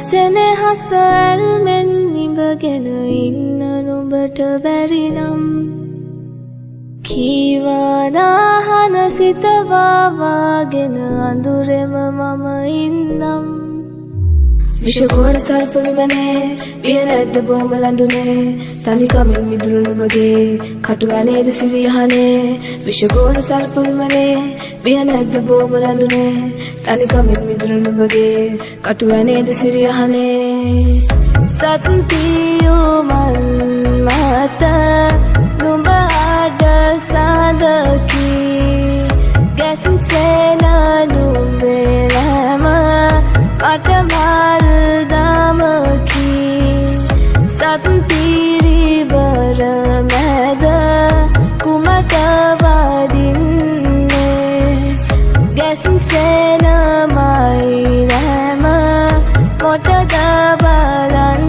සෙනෙහස ඇල්මෙන් නිබගෙන ඉන්න නුඹට බැරි නම් කීවානාහන සිතවාවාගෙන අඳුරෙම මම ඉන්නම් විෂගෝණ සර්ප විමනේ විය නැද්ද බොම ලඳුනේ තනිකමින් මිදුණු නුඹගේ කටු ඇනේද සිරියහනේ විෂගෝණ සර්ප විමනේ විය නැද්ද බොම ලඳුනේ තනිකමින් මිදුණු නුඹගේ කටු ඇනේද සිරියහනේ සත්තියෝ මන් මත නුඹ අඩ සඳකි ගැසෙන නුඹේලම මට මල්දමකි සත්තිරිබර මැද කුමට වදින්නේ ගැසෙන මයි නැම මොටද බලන්නේ